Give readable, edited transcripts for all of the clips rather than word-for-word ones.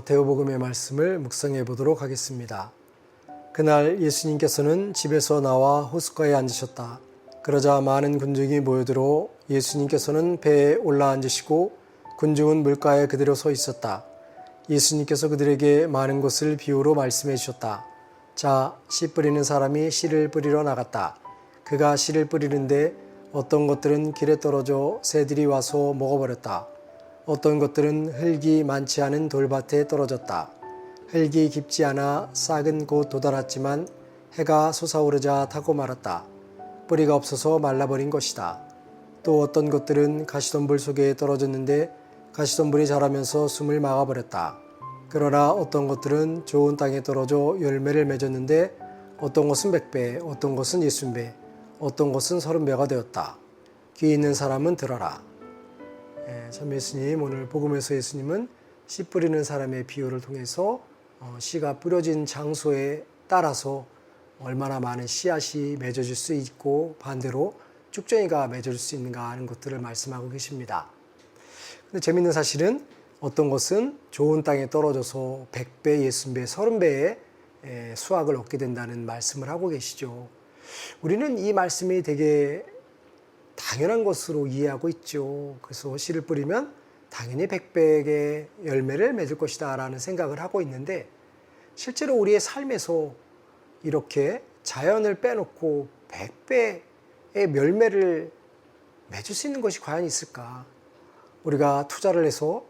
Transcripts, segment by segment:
마테오복음의 말씀을 묵상해 보도록 하겠습니다. 그날 예수님께서는 집에서 나와 호숫가에 앉으셨다. 그러자 많은 군중이 모여들어 예수님께서는 배에 올라앉으시고 군중은 물가에 그대로 서 있었다. 예수님께서 그들에게 많은 것을 비유로 말씀해 주셨다. 자, 씨 뿌리는 사람이 씨를 뿌리러 나갔다. 그가 씨를 뿌리는데 어떤 것들은 길에 떨어져 새들이 와서 먹어버렸다. 어떤 것들은 흙이 많지 않은 돌밭에 떨어졌다. 흙이 깊지 않아 싹은 곧 돋아났지만 해가 솟아오르자 타고 말았다. 뿌리가 없어서 말라버린 것이다. 또 어떤 것들은 가시덤불 속에 떨어졌는데 가시덤불이 자라면서 숨을 막아버렸다. 그러나 어떤 것들은 좋은 땅에 떨어져 열매를 맺었는데 어떤 것은 100배, 어떤 것은 60배, 어떤 것은 30배가 되었다. 귀 있는 사람은 들어라. 참 예수님, 오늘 복음에서 예수님은 씨 뿌리는 사람의 비유를 통해서 씨가 뿌려진 장소에 따라서 얼마나 많은 씨앗이 맺어질 수 있고 반대로 쭉정이가 맺어질 수 있는가 하는 것들을 말씀하고 계십니다. 근데 재밌는 사실은 어떤 것은 좋은 땅에 떨어져서 100배, 60배, 30배의 수확을 얻게 된다는 말씀을 하고 계시죠. 우리는 이 말씀이 되게 당연한 것으로 이해하고 있죠. 그래서 씨를 뿌리면 당연히 100배의 열매를 맺을 것이다 라는 생각을 하고 있는데 실제로 우리의 삶에서 이렇게 자연을 빼놓고 100배의 열매를 맺을 수 있는 것이 과연 있을까? 우리가 투자를 해서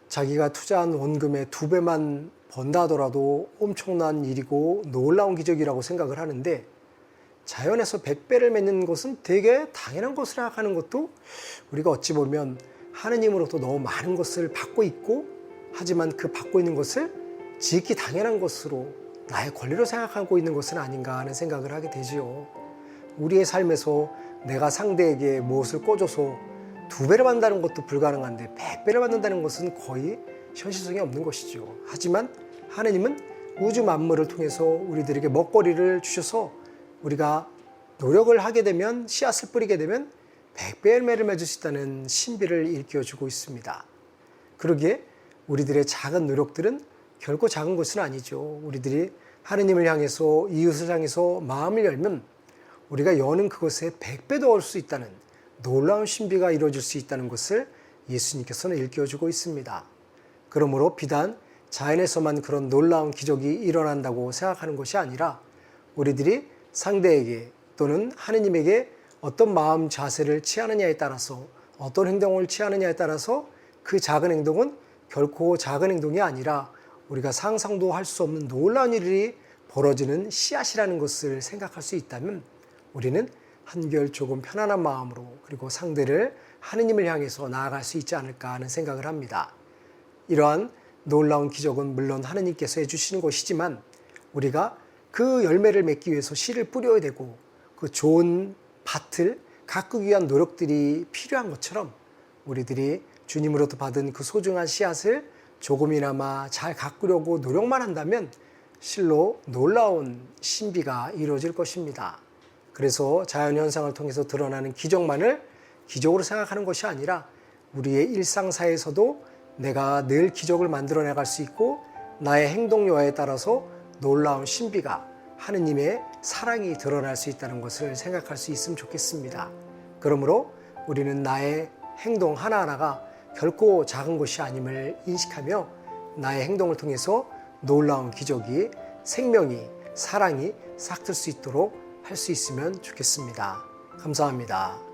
자기가 투자한 원금의 2배만 번다 하더라도 엄청난 일이고 놀라운 기적이라고 생각을 하는데 자연에서 100배를 맺는 것은 되게 당연한 것을 생각하는 것도 우리가 어찌 보면 하느님으로부터 너무 많은 것을 받고 있고 하지만 그 받고 있는 것을 지극히 당연한 것으로 나의 권리로 생각하고 있는 것은 아닌가 하는 생각을 하게 되지요. 우리의 삶에서 내가 상대에게 무엇을 꿔줘서 2배를 받는다는 것도 불가능한데 100배를 받는다는 것은 거의 현실성이 없는 것이죠. 하지만 하느님은 우주 만물을 통해서 우리들에게 먹거리를 주셔서 우리가 노력을 하게 되면 씨앗을 뿌리게 되면 100배의 열매를 맺을 수 있다는 신비를 일깨워주고 있습니다. 그러기에 우리들의 작은 노력들은 결코 작은 것은 아니죠. 우리들이 하느님을 향해서 이웃을 향해서 마음을 열면 우리가 여는 그것에 100배도 얻을 수 있다는 놀라운 신비가 이루어질 수 있다는 것을 예수님께서는 일깨워주고 있습니다. 그러므로 비단 자연에서만 그런 놀라운 기적이 일어난다고 생각하는 것이 아니라 우리들이 상대에게 또는 하느님에게 어떤 마음 자세를 취하느냐에 따라서 어떤 행동을 취하느냐에 따라서 그 작은 행동은 결코 작은 행동이 아니라 우리가 상상도 할 수 없는 놀라운 일이 벌어지는 씨앗이라는 것을 생각할 수 있다면 우리는 한결 조금 편안한 마음으로 그리고 상대를 하느님을 향해서 나아갈 수 있지 않을까 하는 생각을 합니다. 이러한 놀라운 기적은 물론 하느님께서 해주시는 것이지만 우리가 그 열매를 맺기 위해서 씨를 뿌려야 되고 그 좋은 밭을 가꾸기 위한 노력들이 필요한 것처럼 우리들이 주님으로부터 받은 그 소중한 씨앗을 조금이나마 잘 가꾸려고 노력만 한다면 실로 놀라운 신비가 이루어질 것입니다. 그래서 자연현상을 통해서 드러나는 기적만을 기적으로 생각하는 것이 아니라 우리의 일상사에서도 내가 늘 기적을 만들어내갈 수 있고 나의 행동 여하에 따라서 놀라운 신비가 하느님의 사랑이 드러날 수 있다는 것을 생각할 수 있으면 좋겠습니다. 그러므로 우리는 나의 행동 하나하나가 결코 작은 것이 아님을 인식하며 나의 행동을 통해서 놀라운 기적이 생명이 사랑이 싹틀 수 있도록 할 수 있으면 좋겠습니다. 감사합니다.